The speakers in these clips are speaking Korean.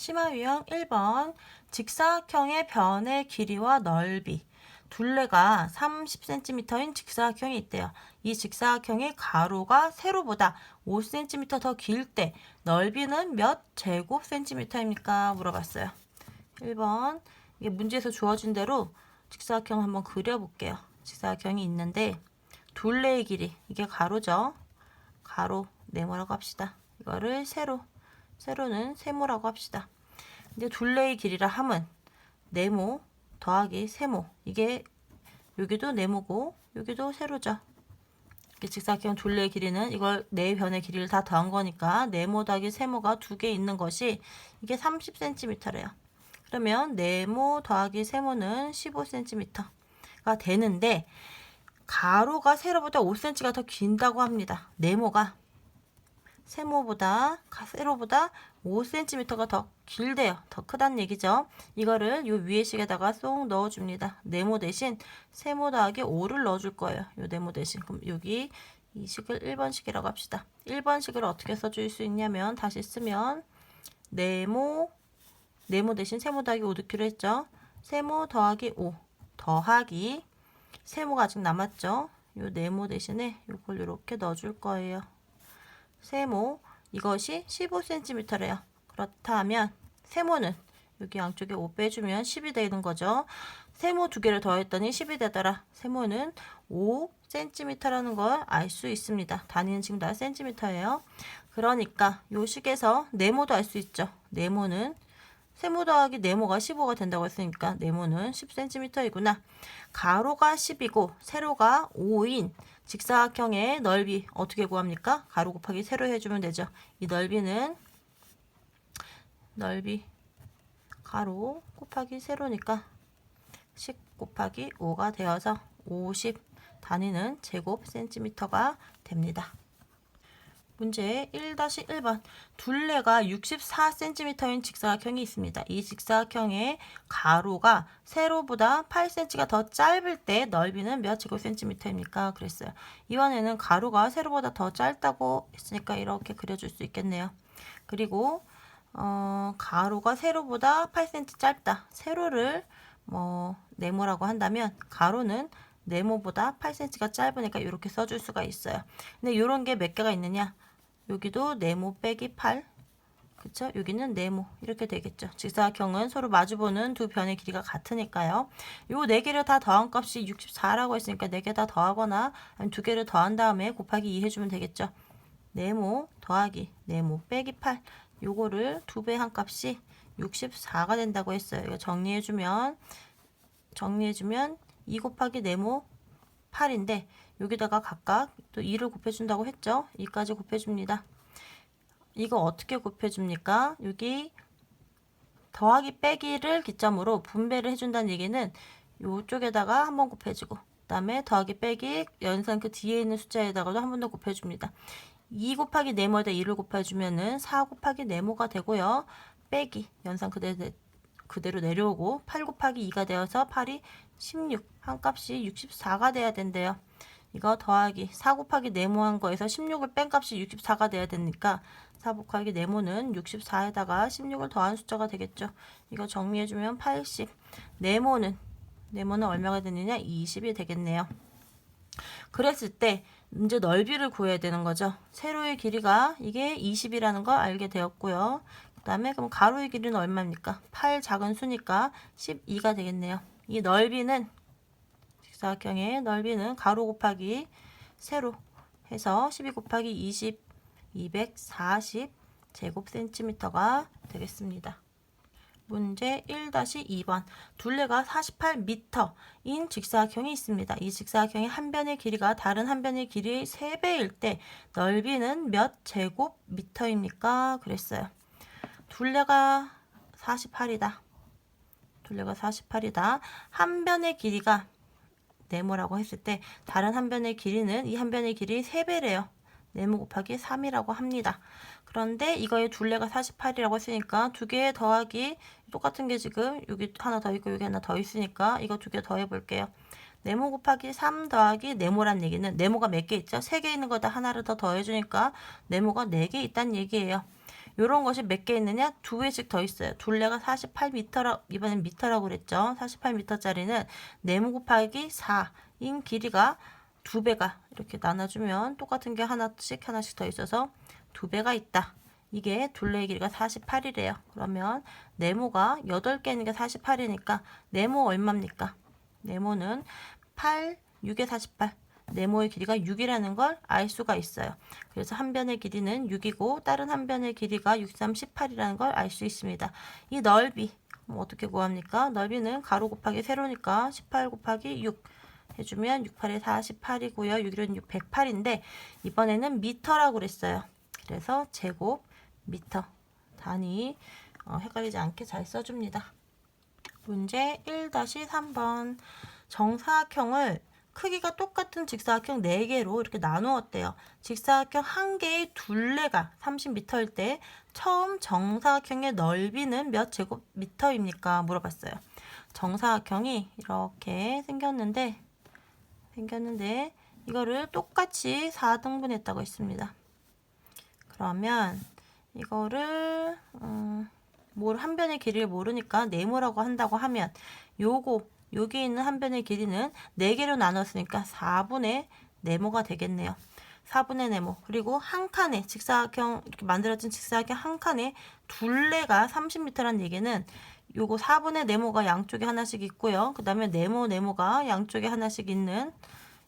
심화 유형 1번 직사각형의 변의 길이와 넓이 둘레가 30cm인 직사각형이 있대요. 이 직사각형의 가로가 세로보다 5cm 더 길 때 넓이는 몇 제곱센티미터입니까? 물어봤어요. 1번 이게 문제에서 주어진 대로 직사각형 한번 그려볼게요. 직사각형이 있는데 둘레의 길이 이게 가로죠. 가로 네모라고 합시다. 이거를 세로는 세모라고 합시다. 이제 둘레의 길이라 함은 네모 더하기 세모 이게 여기도 네모고 여기도 세로죠. 직사각형 둘레의 길이는 이걸 네 변의 길이를 다 더한 거니까 네모 더하기 세모가 두 개 있는 것이 이게 30cm래요. 그러면 네모 더하기 세모는 15cm가 되는데 가로가 세로보다 5cm가 더 긴다고 합니다. 네모가 세모보다 세로보다 5cm가 더 길대요. 더 크다는 얘기죠. 이거를 요 위에 식에다가 쏙 넣어줍니다. 네모 대신 세모 더하기 5를 넣어줄 거예요. 요 네모 대신. 그럼 여기 이 식을 1번식이라고 합시다. 1번식을 어떻게 써줄 수 있냐면 다시 쓰면 네모 대신 세모 더하기 5 넣기로 했죠. 세모 더하기 5 더하기 세모가 아직 남았죠. 요 네모 대신에 요걸 이렇게 넣어줄 거예요. 세모 이것이 15cm래요. 그렇다면 세모는 여기 양쪽에 5 빼주면 10이 되는 거죠. 세모 두 개를 더했더니 10이 되더라. 세모는 5cm라는 걸 알 수 있습니다. 단위는 지금 다 cm예요. 그러니까 요 식에서 네모도 알 수 있죠. 네모는 세모 더하기 네모가 15가 된다고 했으니까 네모는 10cm이구나. 가로가 10이고 세로가 5인 직사각형의 넓이 어떻게 구합니까? 가로 곱하기 세로 해주면 되죠. 이 넓이는 넓이 가로 곱하기 세로니까 10 곱하기 5가 되어서 50 단위는 제곱센티미터가 됩니다. 문제 1-1번 둘레가 64cm인 직사각형이 있습니다. 이 직사각형의 가로가 세로보다 8cm가 더 짧을 때 넓이는 몇 제곱센티미터입니까? 그랬어요. 이번에는 가로가 세로보다 더 짧다고 했으니까 이렇게 그려줄 수 있겠네요. 그리고 가로가 세로보다 8cm 짧다. 세로를 네모라고 한다면 가로는 네모보다 8cm가 짧으니까 이렇게 써줄 수가 있어요. 근데 이런 게 몇 개가 있느냐? 여기도 네모 빼기 8 그쵸? 여기는 네모 이렇게 되겠죠. 직사각형은 서로 마주보는 두 변의 길이가 같으니까요. 요 네 개를 다 더한 값이 64라고 했으니까 네 개 다 더하거나 아니면 두 개를 더한 다음에 곱하기 2 해주면 되겠죠. 네모 더하기 네모 빼기 8 요거를 두 배 한 값이 64가 된다고 했어요. 이거 정리해주면 2 곱하기 네모 8인데 여기다가 각각 또 2를 곱해준다고 했죠. 2까지 곱해줍니다. 이거 어떻게 곱해줍니까? 여기 더하기 빼기를 기점으로 분배를 해준다는 얘기는 이쪽에다가 한번 곱해주고 그 다음에 더하기 빼기 연산 그 뒤에 있는 숫자에다가도 한 번 더 곱해줍니다. 2 곱하기 네모에다 2를 곱해주면은 4 곱하기 네모가 되고요. 빼기 연산 그대로 내려오고 8 곱하기 2가 되어서 8이 16 한 값이 64가 돼야 된대요. 이거 더하기 4 곱하기 네모한 거에서 16을 뺀 값이 64가 돼야 되니까 4 곱하기 네모는 64에다가 16을 더한 숫자가 되겠죠. 이거 정리해주면 80 네모는 얼마가 되느냐 20이 되겠네요. 그랬을 때 이제 넓이를 구해야 되는 거죠. 세로의 길이가 이게 20이라는 걸 알게 되었고요. 그 다음에 그럼 가로의 길이는 얼마입니까? 8 작은 수니까 12가 되겠네요. 이 넓이는 직사각형의 넓이는 가로 곱하기 세로 해서 12 곱하기 20 240 제곱센티미터가 되겠습니다. 문제 1-2번 둘레가 48m인 직사각형이 있습니다. 이 직사각형의 한 변의 길이가 다른 한 변의 길이의 3배일 때 넓이는 몇 제곱미터입니까? 그랬어요. 둘레가 48이다. 한 변의 길이가 네모라고 했을 때 다른 한 변의 길이는 이 한 변의 길이 3배래요. 네모 곱하기 3이라고 합니다. 그런데 이거의 둘레가 48이라고 했으니까 두 개 더하기 똑같은 게 지금 여기 하나 더 있고 여기 하나 더 있으니까 이거 두 개 더해 볼게요. 네모 곱하기 3 더하기 네모란 얘기는 네모가 몇 개 있죠? 3개 있는 거다 하나를 더 더해주니까 네모가 4개 있다는 얘기예요. 요런 것이 몇 개 있느냐? 두 개씩 더 있어요. 둘레가 48m라, 이번엔 미터라고 그랬죠. 48m짜리는 네모 곱하기 4인 길이가 두 배가 이렇게 나눠주면 똑같은 게 하나씩 더 있어서 두 배가 있다. 이게 둘레의 길이가 48이래요. 그러면 네모가 8개 있는 게 48이니까 네모 얼마입니까? 네모는 8, 6에 48. 네모의 길이가 6이라는 걸 알 수가 있어요. 그래서 한 변의 길이는 6이고 다른 한 변의 길이가 6, 3, 18이라는 걸 알 수 있습니다. 이 넓이 어떻게 구합니까? 넓이는 가로 곱하기 세로니까 18 곱하기 6 해주면 6, 8에 48이고요. 6, 1은 6, 108인데 이번에는 미터라고 그랬어요. 그래서 제곱 미터 단위 헷갈리지 않게 잘 써줍니다. 문제 1-3번 정사각형을 크기가 똑같은 직사각형 4개로 이렇게 나누었대요. 직사각형 한 개의 둘레가 30m일 때 처음 정사각형의 넓이는 몇 제곱미터입니까? 물어봤어요. 정사각형이 이렇게 생겼는데 이거를 똑같이 4등분했다고 했습니다. 그러면 이거를 한 변의 길이를 모르니까 네모라고 한다고 하면 여기 있는 한 변의 길이는 4개로 나눴으니까 4분의 네모가 되겠네요. 4분의 네모. 그리고 한 칸에 직사각형 이렇게 만들어진 직사각형 한 칸에 둘레가 30m라는 얘기는 요거 4분의 네모가 양쪽에 하나씩 있고요. 그 다음에 네모가 양쪽에 하나씩 있는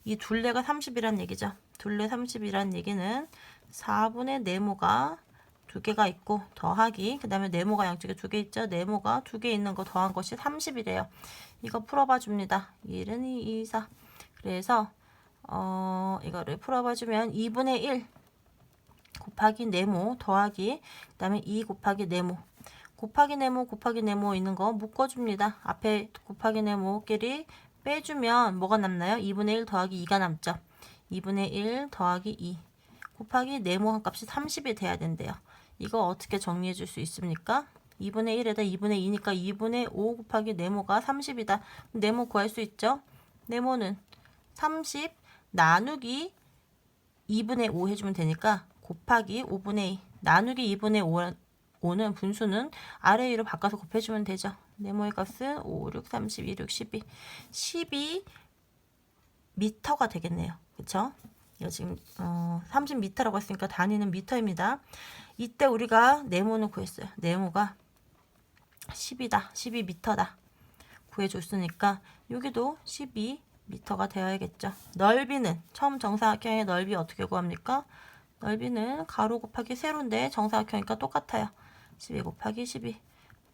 이 둘레가 30이란 얘기죠. 둘레 30이란 얘기는 4분의 네모가 2개가 있고 더하기 그 다음에 네모가 양쪽에 2개 있죠. 네모가 2개 있는 거 더한 것이 30이래요. 이거 풀어봐 줍니다. 1은 2, 2, 4. 그래서 이거를 풀어봐 주면 2분의 1 곱하기 네모 더하기 그 다음에 2 곱하기 네모 곱하기 네모 있는 거 묶어줍니다. 앞에 곱하기 네모끼리 빼주면 뭐가 남나요? 2분의 1 더하기 2가 남죠. 2분의 1 더하기 2 곱하기 네모 한 값이 30이 돼야 된대요. 이거 어떻게 정리해 줄 수 있습니까? 2분의 1에다 2분의 2니까 2분의 5 곱하기 네모가 30이다. 네모 구할 수 있죠? 네모는 30 나누기 2분의 5 해주면 되니까 곱하기 5분의 2 나누기 2분의 5는 분수는 아래 위로 바꿔서 곱해주면 되죠. 네모의 값은 5, 6, 30, 2, 6, 12 12m가 되겠네요. 그쵸? 이거 지금 30m라고 했으니까 단위는 미터입니다. 이때 우리가 네모는 구했어요. 네모가 10이다. 12m다. 구해줬으니까 여기도 12m가 되어야겠죠. 넓이는 처음 정사각형의 넓이 어떻게 구합니까? 넓이는 가로 곱하기 세로인데 정사각형이니까 똑같아요. 12 곱하기 12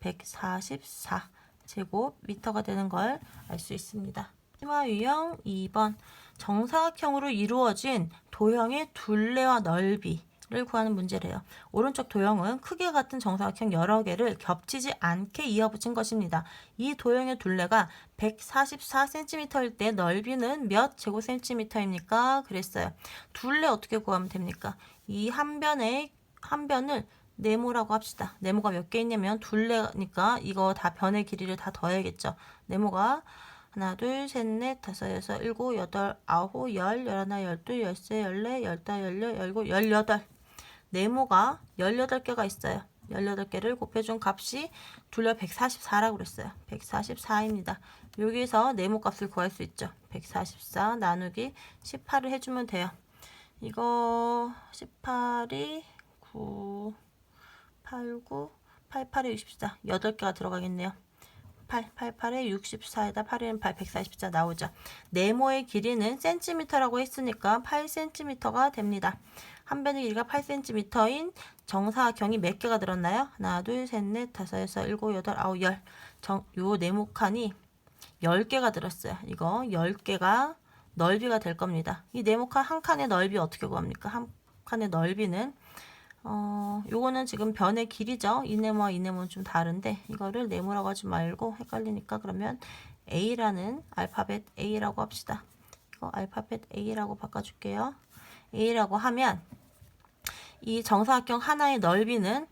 144 제곱미터가 되는 걸 알 수 있습니다. 심화 유형 2번 정사각형으로 이루어진 도형의 둘레와 넓이를 구하는 문제래요. 오른쪽 도형은 크기가 같은 정사각형 여러 개를 겹치지 않게 이어붙인 것입니다. 이 도형의 둘레가 144cm일 때 넓이는 몇 제곱센티미터입니까? 그랬어요. 둘레 어떻게 구하면 됩니까? 이 한 변을 네모라고 합시다. 네모가 몇 개 있냐면 둘레니까 이거 다 변의 길이를 다 더해야겠죠. 네모가 하나, 둘, 셋, 넷, 다섯, 여섯, 일곱, 여덟, 아홉, 열, 열하나, 열둘, 열세, 열네, 열다, 열여, 열일곱, 열여덟. 네모가 18개가 있어요. 18개를 곱해준 값이 둘레 144라고 그랬어요. 144입니다. 여기서 네모 값을 구할 수 있죠. 144 나누기 18을 해주면 돼요. 이거 18이 9, 8, 9, 8, 8에 64. 8개가 들어가겠네요. 8, 8에 64에다 8에는 8, 144 나오죠. 네모의 길이는 cm라고 했으니까 8cm가 됩니다. 한 변의 길이가 8cm인 정사각형이 몇 개가 들었나요? 하나, 둘, 셋, 넷, 다섯, 여섯, 일곱, 여덟, 아홉, 열. 요 네모칸이 10개가 들었어요. 이거 10개가 넓이가 될 겁니다. 이 네모칸 한 칸의 넓이 어떻게 구합니까? 한 칸의 넓이는 요거는 지금 변의 길이죠. 이 네모와 이 네모는 좀 다른데 이거를 네모라고 하지 말고 헷갈리니까 그러면 A라는 알파벳 A라고 합시다. 이거 알파벳 A라고 바꿔줄게요. A라고 하면 이 정사각형 하나의 넓이는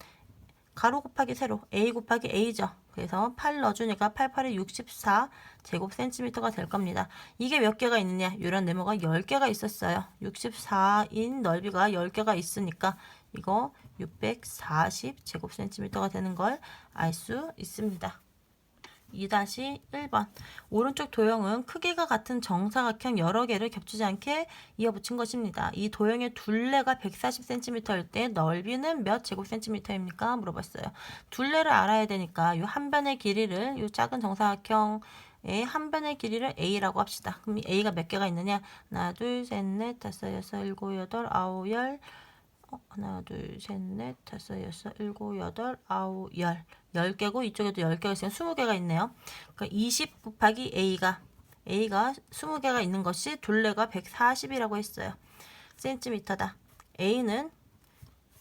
가로 곱하기 세로 A 곱하기 A죠. 그래서 8 넣어주니까 8, 8에 64 제곱센티미터가 될 겁니다. 이게 몇 개가 있느냐? 이런 네모가 10개가 있었어요. 64인 넓이가 10개가 있으니까 이거 640제곱센티미터가 되는 걸 알 수 있습니다. 2-1번 오른쪽 도형은 크기가 같은 정사각형 여러 개를 겹치지 않게 이어붙인 것입니다. 이 도형의 둘레가 140cm일 때 넓이는 몇 제곱센티미터입니까? 물어봤어요. 둘레를 알아야 되니까 이 한 변의 길이를 이 작은 정사각형의 한 변의 길이를 A라고 합시다. 그럼 이 A가 몇 개가 있느냐? 하나, 둘, 셋, 넷, 다섯, 여섯, 일곱, 여덟, 아홉, 열. 하나, 둘, 셋, 넷, 다섯, 여섯, 일곱, 여덟, 아홉, 열. 10개고 이쪽에도 10개가 있으면 20개가 있네요. 그러니까 20 곱하기 A가 20개가 있는 것이 둘레가 140이라고 했어요. 센티미터다. A는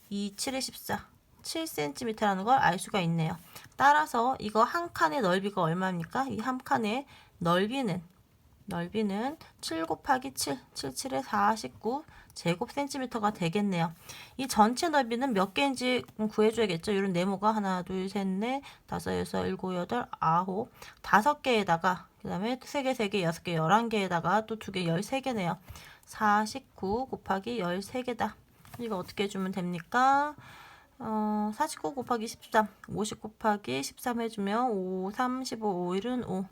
2, 7에 14, 7cm라는 걸 알 수가 있네요. 따라서 이거 한 칸의 넓이가 얼마입니까? 이 한 칸의 넓이는 7 곱하기 7, 7에 49 제곱센티미터가 되겠네요. 이 전체 넓이는 몇 개인지 구해줘야겠죠. 이런 네모가 하나, 둘, 셋, 넷, 다섯, 여섯, 일곱, 여덟, 아홉, 5개에다가 그 다음에 3개, 3개, 6개, 11개에다가 또 2개, 13개네요. 49 곱하기 13개다. 이거 어떻게 해주면 됩니까? 49 곱하기 13, 50 곱하기 13 해주면 5, 3, 15, 5일은 5.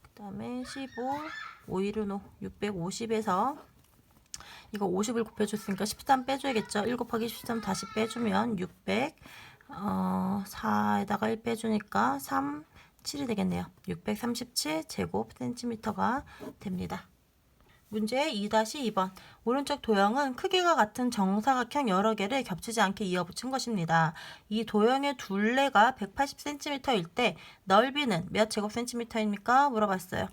그 다음에 15, 5일은 5, 650에서 이거 50을 곱해줬으니까 13 빼줘야겠죠. 1 곱하기 13 다시 빼주면 600, 4에다가 1 빼주니까 3, 7이 되겠네요. 637 제곱센티미터가 됩니다. 문제 2-2번 오른쪽 도형은 크기가 같은 정사각형 여러 개를 겹치지 않게 이어붙인 것입니다. 이 도형의 둘레가 180cm일 때 넓이는 몇 제곱센티미터입니까? 물어봤어요.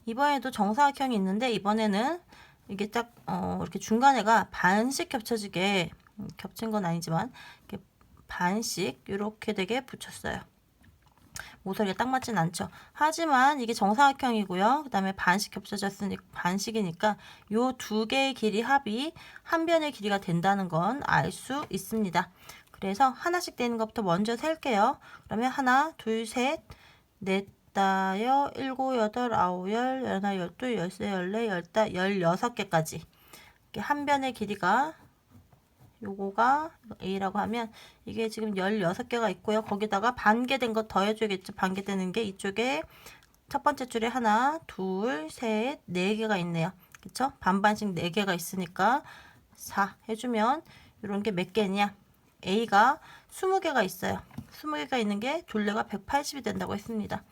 이번에도 정사각형이 있는데 이번에는 이게 딱 이렇게 중간에가 반씩 겹쳐지게 겹친 건 아니지만 이렇게 반씩 이렇게 되게 붙였어요. 모서리가 딱 맞진 않죠. 하지만 이게 정사각형이고요. 그 다음에 반씩 겹쳐졌으니까 반씩이니까 요 두 개의 길이 합이 한 변의 길이가 된다는 건 알 수 있습니다. 그래서 하나씩 되는 것부터 먼저 셀게요. 그러면 하나, 둘, 셋, 넷, 다여, 일곱, 여덟, 아홉, 열, 열하나, 열둘, 열세, 열네, 열다, 16개까지 한 변의 길이가 요거가 A라고 하면 이게 지금 16개가 있고요. 거기다가 반개 된 거 더해줘야겠죠. 반개 되는 게 이쪽에 첫 번째 줄에 하나, 둘, 셋, 4개가 있네요. 그쵸? 반반씩 4개가 있으니까 4 해주면 이런 게 몇 개냐? A가 20개가 있어요. 20개가 있는 게 둘레가 180이 된다고 했습니다.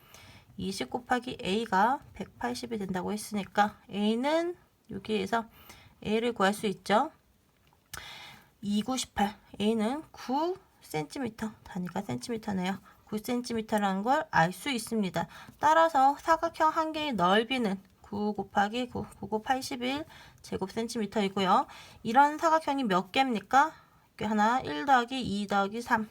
20 곱하기 A가 180이 된다고 했으니까 A는 여기에서 A를 구할 수 있죠. 2, 9, 18 A는 9cm 단위가 센티미터네요. 9cm라는 걸 알 수 있습니다. 따라서 사각형 한 개의 넓이는 9 곱하기 9, 9, 9, 81 제곱센티미터이고요. 이런 사각형이 몇 개입니까? 하나, 1 더하기 2 더하기 3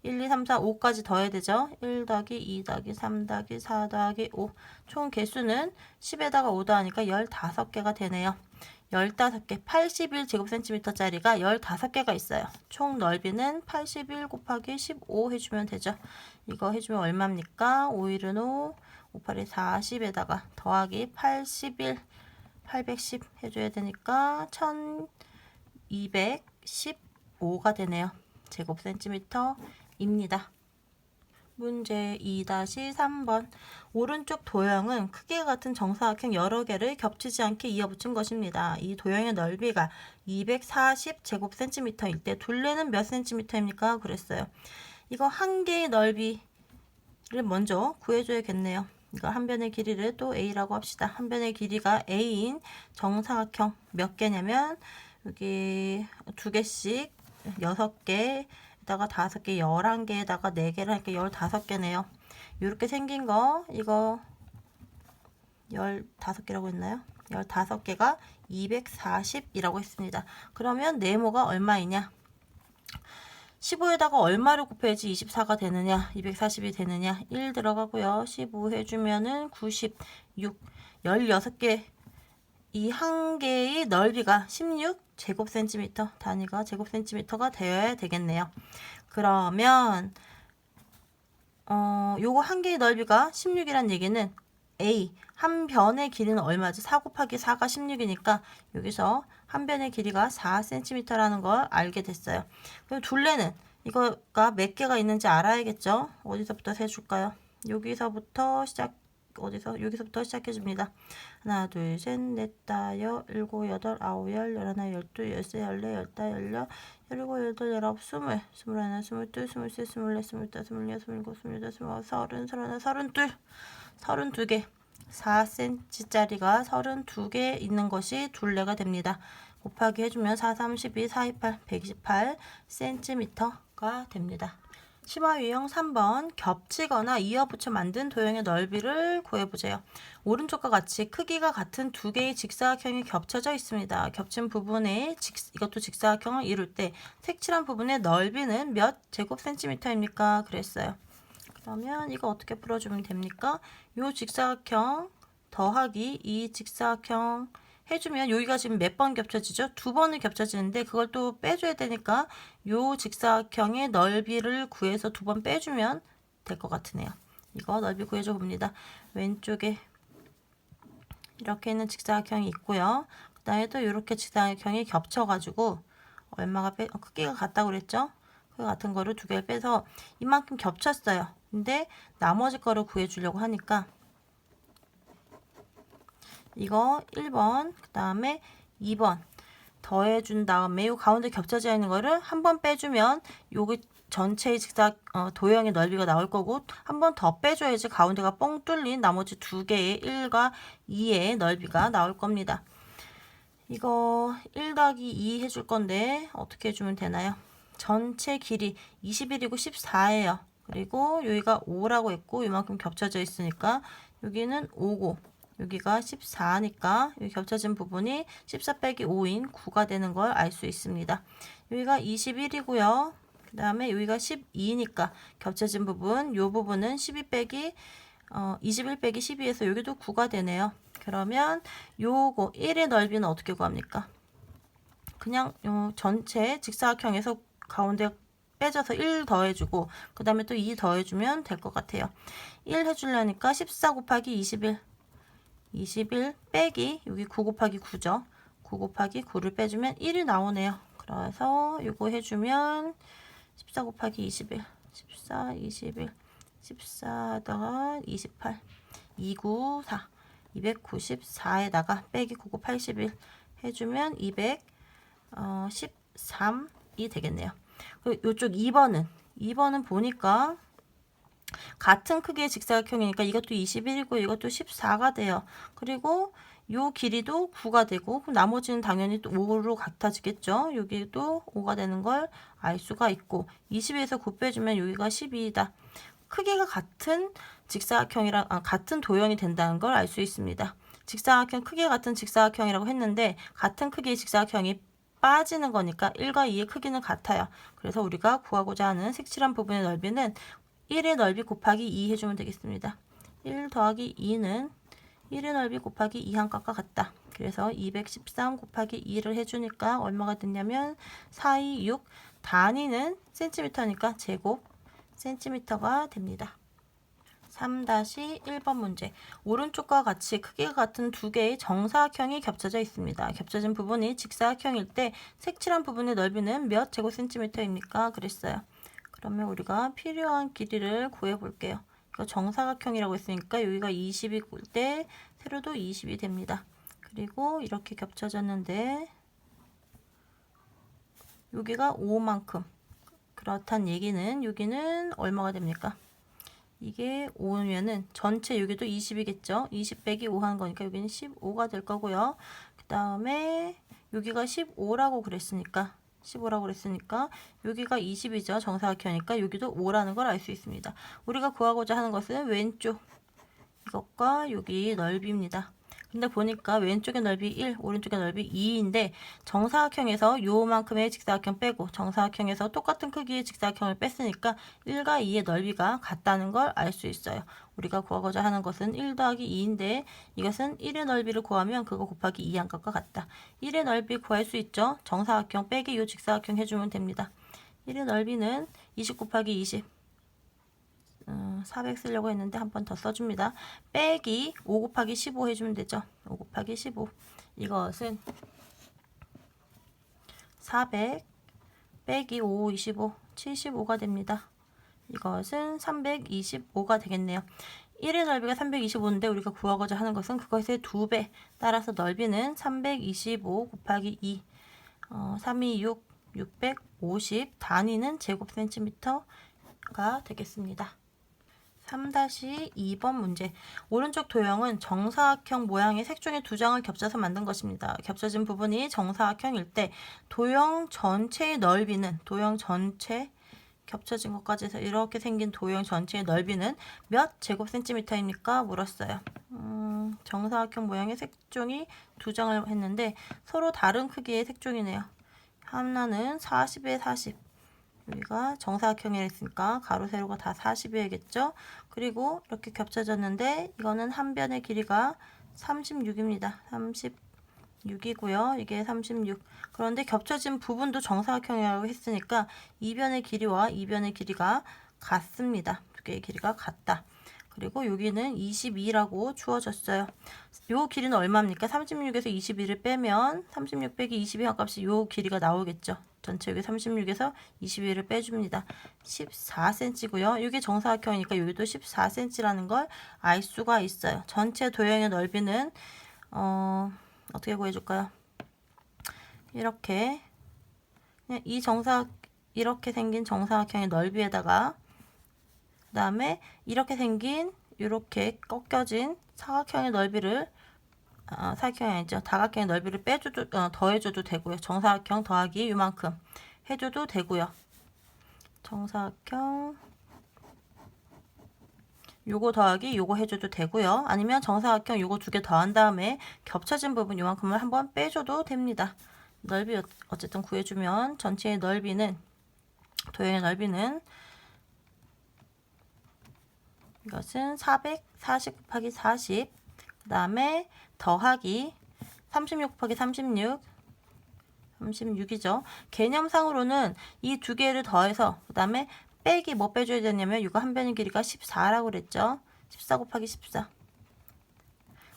1, 2, 3, 4, 5까지 더해야 되죠. 1 더하기 2 더하기 3 더하기 4 더하기 5 총 개수는 10에다가 5 더하니까 15개가 되네요. 15개, 81제곱센티미터짜리가 15개가 있어요. 총 넓이는 81 곱하기 15 해주면 되죠. 이거 해주면 얼마입니까? 5일은 5, 5, 8이 40에다가 더하기 81, 810 해줘야 되니까 1215가 되네요. 제곱센티미터입니다. 문제 2-3번 오른쪽 도형은 크기가 같은 정사각형 여러 개를 겹치지 않게 이어붙인 것입니다. 이 도형의 넓이가 240제곱센티미터일 때 둘레는 몇 센티미터입니까? 그랬어요. 이거 한 개의 넓이를 먼저 구해줘야겠네요. 이거 한 변의 길이를 또 A라고 합시다. 한 변의 길이가 A인 정사각형 몇 개냐면 여기 2개씩 6개 에다가 5개, 11개에다가 4개를 하니까 15개네요. 이렇게 생긴 거, 이거 15개라고 했나요? 15개가 240이라고 했습니다. 그러면 네모가 얼마이냐? 15에다가 얼마를 곱해야지 24가 되느냐? 240이 되느냐? 1 들어가고요. 15 해주면은 96, 16개. 이 한 개의 넓이가 16제곱센티미터 단위가 제곱센티미터가 되어야 되겠네요. 그러면 요거 한 개의 넓이가 16이란 얘기는 A 한 변의 길이는 얼마지? 4 곱하기 4가 16이니까 여기서 한 변의 길이가 4cm라는 걸 알게 됐어요. 그럼 둘레는 이거가 몇 개가 있는지 알아야겠죠? 어디서부터 세줄까요? 여기서부터 여기서부터 시작해 줍니다. 하나, 둘, 셋, 넷, 다, 여, 일곱, 여덟, 아홉, 열, 열하나, 열둘, 열세, 열네, 열다, 열여, 열일곱, 열여덟, 열아홉, 스물, 스물하나, 스물둘, 스물셋, 스물넷, 스물다섯, 스물여섯, 스물일곱, 스물여덟, 스물아홉, 서른, 서른하나, 서른둘, 32개. 4cm짜리가 32개 있는 것이 둘레가 됩니다. 곱하기 해주면 4, 32, 4, 28, 128cm가 됩니다. 심화 유형 3번 겹치거나 이어붙여 만든 도형의 넓이를 구해보세요. 오른쪽과 같이 크기가 같은 두 개의 직사각형이 겹쳐져 있습니다. 겹친 부분에 이것도 직사각형을 이룰 때 색칠한 부분의 넓이는 몇 제곱센티미터입니까? 그랬어요. 그러면 이거 어떻게 풀어주면 됩니까? 요 직사각형 더하기 이 직사각형 해주면 여기가 지금 몇 번 겹쳐지죠? 두 번을 겹쳐지는데 그걸 또 빼줘야 되니까 요 직사각형의 넓이를 구해서 두 번 빼주면 될 것 같으네요. 이거 넓이 구해줘 봅니다. 왼쪽에 이렇게 있는 직사각형이 있고요. 그 다음에 또 이렇게 직사각형이 겹쳐가지고 얼마가 크기가 같다고 그랬죠? 그 같은 거를 두 개를 빼서 이만큼 겹쳤어요. 근데 나머지 거를 구해주려고 하니까 이거 1번, 그 다음에 2번 더해준 다음에 이 가운데 겹쳐져 있는 거를 한 번 빼주면 여기 전체의 도형의 넓이가 나올 거고 한 번 더 빼줘야지 가운데가 뻥 뚫린 나머지 두 개의 1과 2의 넓이가 나올 겁니다. 이거 1 더하기 2 해줄 건데 어떻게 해주면 되나요? 전체 길이 21이고 14예요. 그리고 여기가 5라고 했고 이만큼 겹쳐져 있으니까 여기는 5고 여기가 14니까 여기 겹쳐진 부분이 14 빼기 5인 9가 되는 걸 알 수 있습니다. 여기가 21이고요. 그 다음에 여기가 12니까 겹쳐진 부분, 요 부분은 21 빼기 12에서 여기도 9가 되네요. 그러면 요거 1의 넓이는 어떻게 구합니까? 그냥 요 전체 직사각형에서 가운데 빼줘서 1 더해주고 그 다음에 또 2 더해주면 될 것 같아요. 1 해주려니까 14 곱하기 21 빼기 여기 9 곱하기 9죠. 9 곱하기 9를 빼주면 1이 나오네요. 그래서 이거 해주면 14 곱하기 14, 14에다가 28, 294, 294에다가 빼기 9 곱 81 해주면 213이 되겠네요. 그리고 이쪽 2번은 보니까 같은 크기의 직사각형이니까 이것도 21이고 이것도 14가 돼요. 그리고 요 길이도 9가 되고 나머지는 당연히 또 5로 같아지겠죠. 여기도 5가 되는 걸 알 수가 있고 20에서 9 빼주면 여기가 12이다. 크기가 같은 직사각형이랑 같은 도형이 된다는 걸 알 수 있습니다. 직사각형 크기가 같은 직사각형이라고 했는데 같은 크기의 직사각형이 빠지는 거니까 1과 2의 크기는 같아요. 그래서 우리가 구하고자 하는 색칠한 부분의 넓이는 1의 넓이 곱하기 2 해주면 되겠습니다. 1 더하기 2는 1의 넓이 곱하기 2 한값과 같다. 그래서 213 곱하기 2를 해주니까 얼마가 됐냐면 426 단위는 센티미터니까 제곱 센티미터가 됩니다. 3-1번 문제. 오른쪽과 같이 크기가 같은 두 개의 정사각형이 겹쳐져 있습니다. 겹쳐진 부분이 직사각형일 때 색칠한 부분의 넓이는 몇 제곱센티미터입니까? 그랬어요. 그러면 우리가 필요한 길이를 구해 볼게요. 이거 정사각형이라고 했으니까 여기가 20일 때 세로도 20이 됩니다. 그리고 이렇게 겹쳐졌는데 여기가 5만큼. 그렇단 얘기는 여기는 얼마가 됩니까? 이게 5면은 전체 여기도 20이겠죠? 20 빼기 5 한 거니까 여기는 15가 될 거고요. 그 다음에 여기가 15라고 그랬으니까 여기가 20이죠. 정사각형이니까 여기도 5라는 걸 알 수 있습니다. 우리가 구하고자 하는 것은 왼쪽 이것과 여기 넓이입니다. 근데 보니까 왼쪽의 넓이 1, 오른쪽의 넓이 2인데 정사각형에서 요만큼의 직사각형 빼고 정사각형에서 똑같은 크기의 직사각형을 뺐으니까 1과 2의 넓이가 같다는 걸 알 수 있어요. 우리가 구하고자 하는 것은 1 더하기 2인데 이것은 1의 넓이를 구하면 그거 곱하기 2 한값과 같다. 1의 넓이 구할 수 있죠. 정사각형 빼기 요 직사각형 해주면 됩니다. 1의 넓이는 20 곱하기 20 400 쓰려고 했는데 한 번 더 써줍니다. 빼기 5 곱하기 15 해주면 되죠. 5 곱하기 15 이것은 400 빼기 5, 25 75가 됩니다. 이것은 325가 되겠네요. 1의 넓이가 325인데 우리가 구하고자 하는 것은 그것의 2배. 따라서 넓이는 325 곱하기 2. 326, 650. 단위는 제곱센티미터가 되겠습니다. 3-2번 문제. 오른쪽 도형은 정사각형 모양의 색종이 2장을 겹쳐서 만든 것입니다. 겹쳐진 부분이 정사각형일 때 도형 전체의 넓이는 겹쳐진 것까지 해서 이렇게 생긴 도형 전체의 넓이는 몇 제곱센티미터입니까? 물었어요. 정사각형 모양의 색종이 2장을 했는데 서로 다른 크기의 색종이네요. 하나는 40에 40. 여기가 정사각형이라 했으니까 가로 세로가 다 40이겠죠. 그리고 이렇게 겹쳐졌는데 이거는 한 변의 길이가 36입니다. 36이고요. 이게 36. 그런데 겹쳐진 부분도 정사각형이라고 했으니까 이 변의 길이와 이 변의 길이가 같습니다. 두 개의 길이가 같다. 그리고 여기는 22라고 주어졌어요. 요 길이는 얼마입니까? 36에서 22를 빼면 36 빼기 22 한 값이 요 길이가 나오겠죠. 전체 여기 36에서 22를 빼줍니다. 14cm고요. 이게 정사각형이니까 여기도 14cm라는 걸 알 수가 있어요. 전체 도형의 넓이는 어떻게 구해줄까요? 이렇게 그냥 이렇게 생긴 정사각형의 넓이에다가 그 다음에 이렇게 생긴 이렇게 꺾여진 사각형의 넓이를 사각형이 아니죠. 다각형의 넓이를 더해줘도 되고요. 정사각형 더하기 이만큼 해줘도 되고요. 정사각형 요거 더하기 요거 해줘도 되고요. 아니면 정사각형 요거 2개 더한 다음에 겹쳐진 부분 요만큼을 한번 빼줘도 됩니다. 넓이 어쨌든 구해주면 전체의 넓이는 도형의 넓이는 이것은 440 곱하기 40 그 다음에 더하기 36 곱하기 36이죠. 개념상으로는 이 2개를 더해서 그 다음에 빼기 뭐 빼줘야 되냐면 이거 한 변의 길이가 14라고 그랬죠. 14 곱하기 14.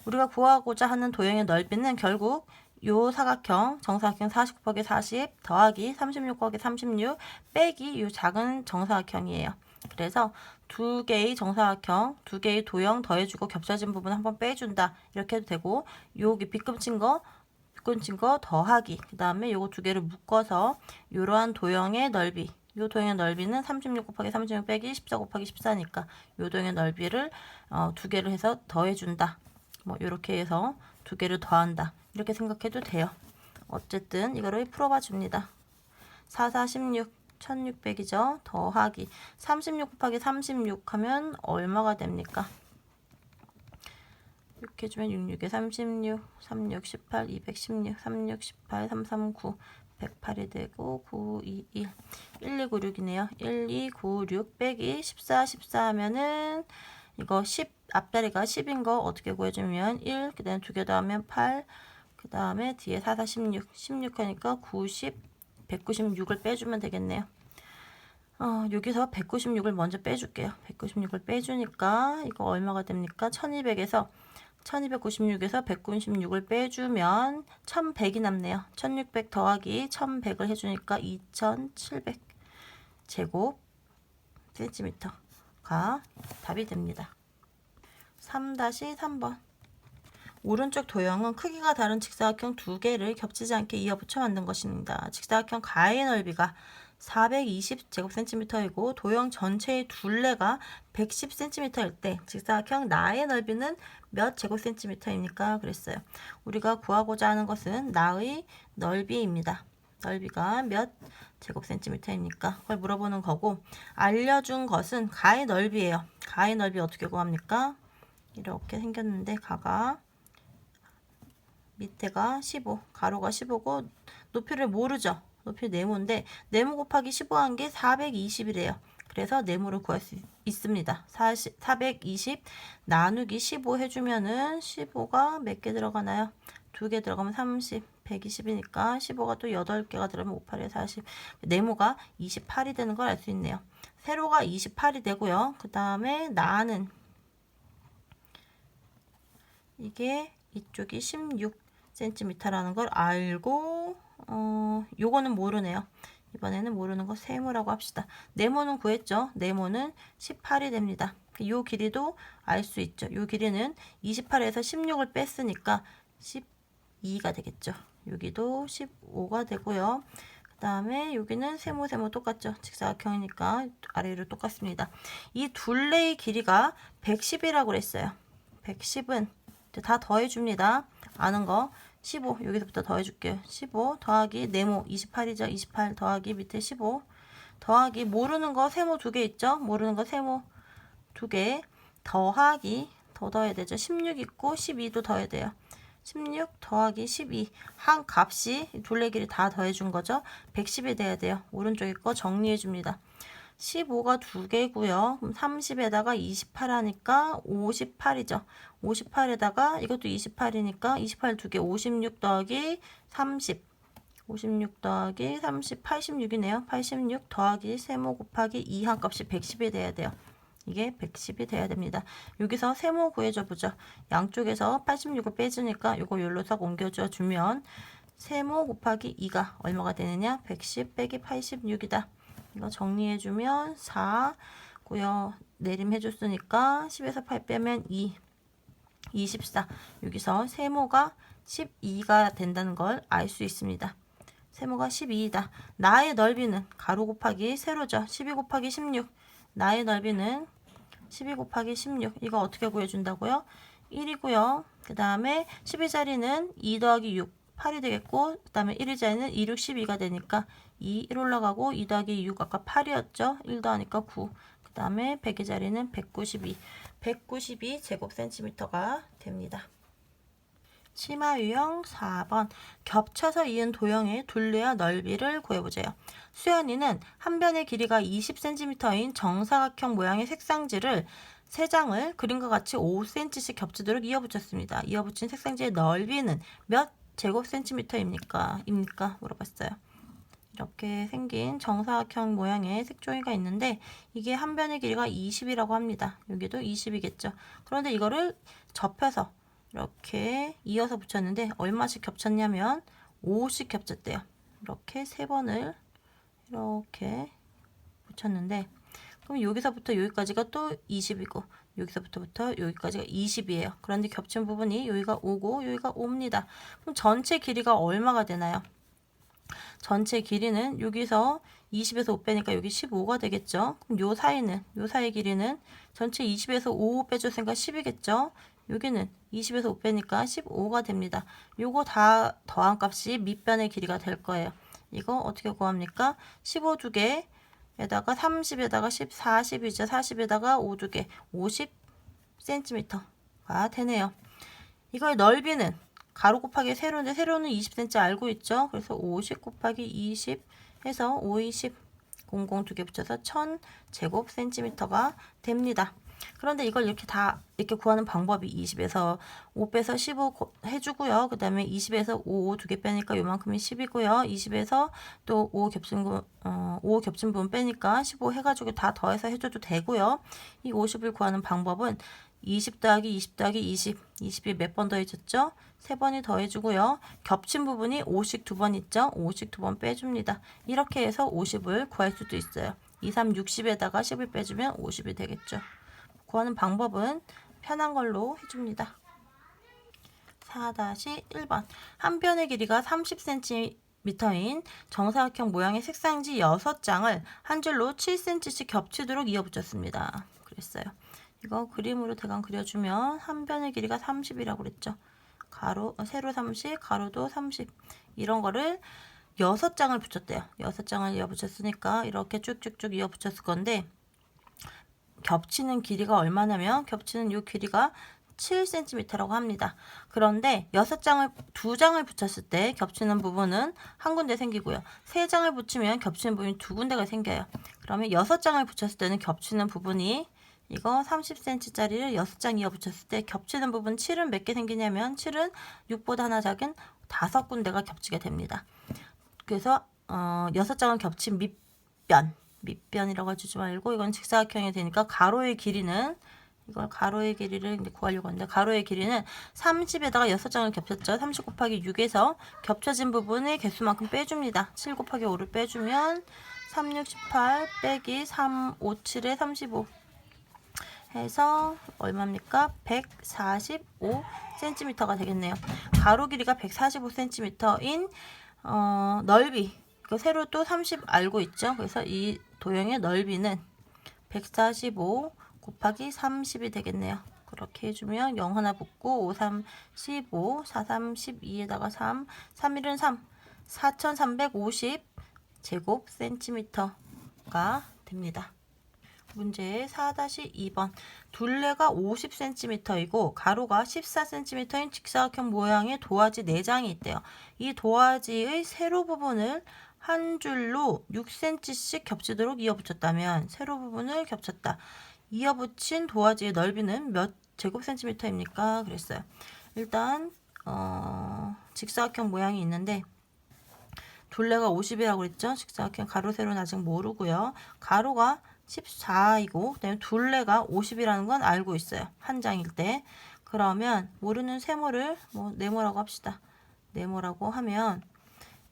우리가 구하고자 하는 도형의 넓이는 결국 요 사각형 정사각형 40 곱하기 40 더하기 36 곱하기 36 빼기 요 작은 정사각형이에요. 그래서 2개의 정사각형, 2개의 도형 더해주고 겹쳐진 부분 한번 빼준다. 이렇게 해도 되고 여기 빗금친 거 더하기 그 다음에 요거 2개를 묶어서 이러한 도형의 넓이 요 도형의 넓이는 36 곱하기 36 빼기 14 곱하기 14니까 요 도형의 넓이를 2개를 해서 더해준다. 뭐 이렇게 해서 2개를 더한다. 이렇게 생각해도 돼요. 어쨌든 이거를 풀어봐 줍니다. 4, 4, 16 1600이죠. 더하기 36 곱하기 36 하면 얼마가 됩니까? 이렇게 해주면 66에 36, 36, 18, 216, 36, 18, 339, 108이 되고 9, 2, 1, 1296이네요. 1296 빼기 14, 14 하면은 이거 10, 앞다리가 10인 거 어떻게 구해주면 1, 그 다음에 2개 더하면 8, 그 다음에 뒤에 4, 4, 16, 16 하니까 90, 196을 빼주면 되겠네요. 여기서 196을 먼저 빼줄게요. 196을 빼주니까 이거 얼마가 됩니까? 1200에서 1296에서 196을 빼주면 1100이 남네요. 1600 더하기 1100을 해주니까 2700 제곱 센티미터가 답이 됩니다. 3-3번 오른쪽 도형은 크기가 다른 직사각형 2개를 겹치지 않게 이어붙여 만든 것입니다. 직사각형 가의 넓이가 420제곱센티미터이고 도형 전체의 둘레가 110cm일 때 직사각형 나의 넓이는 몇 제곱센티미터입니까? 그랬어요. 우리가 구하고자 하는 것은 나의 넓이입니다. 넓이가 몇 제곱센티미터입니까? 그걸 물어보는 거고 알려준 것은 가의 넓이에요. 가의 넓이 어떻게 구합니까? 이렇게 생겼는데 가가 밑에가 15, 가로가 15고 높이를 모르죠. 높이 네모인데 네모 곱하기 15한 게 420이래요. 그래서 네모를 구할 수 있습니다. 420 나누기 15 해주면은 15가 몇 개 들어가나요? 2개 들어가면 30, 120이니까 15가 또 8개가 들어가면 5, 8에 40. 네모가 28이 되는 걸 알 수 있네요. 세로가 28이 되고요. 그 다음에 나는 이게 이쪽이 16cm라는 걸 알고 요거는 모르네요. 이번에는 모르는 거 세모라고 합시다. 네모는 구했죠. 네모는 18이 됩니다. 이 길이도 알 수 있죠. 이 길이는 28에서 16을 뺐으니까 12가 되겠죠. 여기도 15가 되고요. 그 다음에 여기는 세모 똑같죠. 직사각형이니까 아래로 똑같습니다. 이 둘레의 길이가 110이라고 그랬어요. 110은 다 더해줍니다. 아는 거 15 여기서부터 더해줄게요. 15 더하기 네모 28이죠. 28 더하기 밑에 15 더하기 모르는 거 세모 2개 있죠. 모르는 거 세모 2개 더하기 더 더해야 되죠. 16 있고 12도 더해야 돼요. 16 더하기 12 한 값이 둘레 길이 다 더해준 거죠. 110이 돼야 돼요. 오른쪽에 거 정리해 줍니다. 15가 2개고요. 그럼 30에다가 28 하니까 58이죠. 58에다가 이것도 28이니까 28 2개 56 더하기 30 56 더하기 30 86이네요. 86 더하기 세모 곱하기 2 한 값이 110이 돼야 돼요. 이게 110이 돼야 됩니다. 여기서 세모 구해줘 보죠. 양쪽에서 86을 빼주니까 이거 여기로 싹 옮겨줘 주면 세모 곱하기 2가 얼마가 되느냐? 110 빼기 86이다. 이거 정리해주면 4고요. 내림 해줬으니까 10에서 8 빼면 2, 24. 여기서 세모가 12가 된다는 걸 알 수 있습니다. 세모가 12이다. 나의 넓이는 가로 곱하기 세로죠. 12 곱하기 16. 나의 넓이는 12 곱하기 16. 이거 어떻게 구해준다고요? 1이고요. 그 다음에 12자리는 2 더하기 6. 8이 되겠고 그 다음에 1의 자리는 2, 6, 12가 되니까 2, 1 올라가고 2 더하기 6 아까 8이었죠. 1 더하니까 9. 그 다음에 100의 자리는 192. 192 제곱센티미터가 됩니다. 치마 유형 4번 겹쳐서 이은 도형의 둘레와 넓이를 구해보세요. 수연이는 한 변의 길이가 20cm인 정사각형 모양의 색상지를 3장을 그림과 같이 5cm씩 겹치도록 이어붙였습니다. 이어붙인 색상지의 넓이는 몇 제곱센티미터입니까? 물어봤어요. 이렇게 생긴 정사각형 모양의 색종이가 있는데 이게 한 변의 길이가 20이라고 합니다. 여기도 20이겠죠. 그런데 이거를 접혀서 이렇게 이어서 붙였는데 얼마씩 겹쳤냐면 5씩 겹쳤대요. 이렇게 3번을 이렇게 붙였는데 그럼 여기서부터 여기까지가 또 20이고 여기서부터 여기까지가 20이에요. 그런데 겹친 부분이 여기가 5고 여기가 5입니다. 그럼 전체 길이가 얼마가 되나요? 전체 길이는 여기서 20에서 5 빼니까 여기 15가 되겠죠. 그럼 요 사이 길이는 전체 20에서 5 빼줬으니까 10이겠죠. 여기는 20에서 5 빼니까 15가 됩니다. 요거 다 더한 값이 밑변의 길이가 될 거예요. 이거 어떻게 구합니까? 15 2개에다가 30에다가 10, 40이죠. 40에다가 5 2개, 50cm가 되네요. 이거의 넓이는 가로 곱하기 세로인데 세로는 20cm 알고 있죠. 그래서 50 곱하기 20 해서 5, 20, 00 2개 붙여서 1000제곱센티미터가 됩니다. 그런데 이걸 이렇게 구하는 방법이 20에서 5 빼서 15 해주고요. 그 다음에 20에서 5 2개 빼니까 요만큼이 10이고요. 20에서 또 5 겹친 부분 빼니까 15 해가지고 다 더해서 해줘도 되고요. 이 50을 구하는 방법은 20 더하기 20 더하기 20, 20이 몇 번 더해졌죠? 3번이 더해주고요. 겹친 부분이 5씩 2번 있죠? 5씩 2번 빼줍니다. 이렇게 해서 50을 구할 수도 있어요. 2, 3, 60에다가 10을 빼주면 50이 되겠죠. 구하는 방법은 편한 걸로 해줍니다. 4-1번 한 변의 길이가 30cm인 정사각형 모양의 색상지 6장을 한 줄로 7cm씩 겹치도록 이어붙였습니다. 그랬어요. 이거 그림으로 대강 그려주면 한 변의 길이가 30이라고 그랬죠. 세로 30, 가로도 30 이런 거를 6장을 붙였대요. 6장을 이어붙였으니까 이렇게 쭉쭉쭉 이어붙였을 건데 겹치는 길이가 얼마냐면 겹치는 이 길이가 7cm라고 합니다. 그런데 2장을 붙였을 때 겹치는 부분은 한 군데 생기고요. 3장을 붙이면 겹치는 부분이 2군데가 생겨요. 그러면 6장을 붙였을 때는 겹치는 부분이 이거 30cm짜리를 6장 이어 붙였을 때 겹치는 부분 7은 몇 개 생기냐면 7은 6보다 하나 작은 5군데가 겹치게 됩니다. 그래서 6장은 겹친 밑변이라고 해주지 말고 이건 직사각형이 되니까 가로의 길이는 이걸 가로의 길이를 이제 구하려고 하는데 가로의 길이는 30에다가 6장을 겹쳤죠. 30 곱하기 6에서 겹쳐진 부분의 개수만큼 빼줍니다. 7 곱하기 5를 빼주면 3, 6, 18 빼기 3, 5, 7에 35 해서 얼마입니까? 145cm가 되겠네요. 가로 길이가 145cm인 넓이 이거 세로 또 30 알고 있죠? 그래서 이 도형의 넓이는 145 곱하기 30이 되겠네요. 그렇게 해주면 0 하나 붙고 5, 3, 15, 4, 3, 12에다가 3, 3, 1은 3, 4350 제곱센티미터가 됩니다. 문제 4-2번 둘레가 50cm이고 가로가 14cm인 직사각형 모양의 도화지 4장이 있대요. 이 도화지의 세로 부분을 한 줄로 6cm씩 겹치도록 이어붙였다면 세로 부분을 겹쳤다. 이어붙인 도화지의 넓이는 몇 제곱센티미터입니까? 그랬어요. 일단 직사각형 모양이 있는데 둘레가 50이라고 그랬죠? 직사각형 가로 세로는 아직 모르고요. 가로가 14이고 그다음에 둘레가 50이라는 건 알고 있어요. 한 장일 때. 그러면 모르는 세모를 네모라고 합시다. 네모라고 하면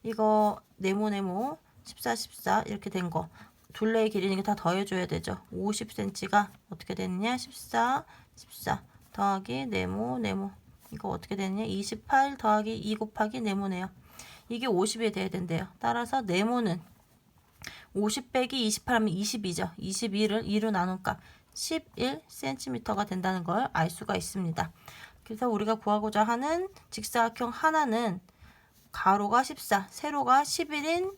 이거 네모 14 14 이렇게 된 거 둘레의 길이니까 다 더해줘야 되죠. 50cm가 어떻게 되느냐 14 14 더하기 네모 이거 어떻게 되느냐 28 더하기 2 곱하기 네모네요. 이게 50이 돼야 된대요. 따라서 네모는 50 빼기 28 하면 22죠. 22를 2로 나눈 값 11cm가 된다는 걸 알 수가 있습니다. 그래서 우리가 구하고자 하는 직사각형 하나는 가로가 14, 세로가 11인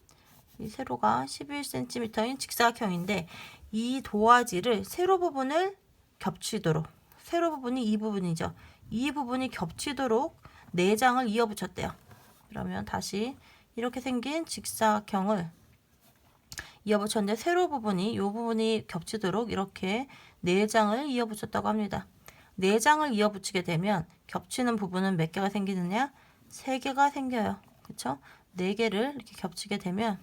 이 세로가 11cm인 직사각형인데 이 도화지를 세로 부분을 겹치도록 세로 부분이 이 부분이죠. 이 부분이 겹치도록 4장을 이어붙였대요. 그러면 다시 이렇게 생긴 직사각형을 이어붙였는데 세로 부분이 이 부분이 겹치도록 이렇게 4장을 이어붙였다고 합니다. 4장을 이어붙이게 되면 겹치는 부분은 몇 개가 생기느냐? 3개가 생겨요. 그쵸? 4개를 이렇게 겹치게 되면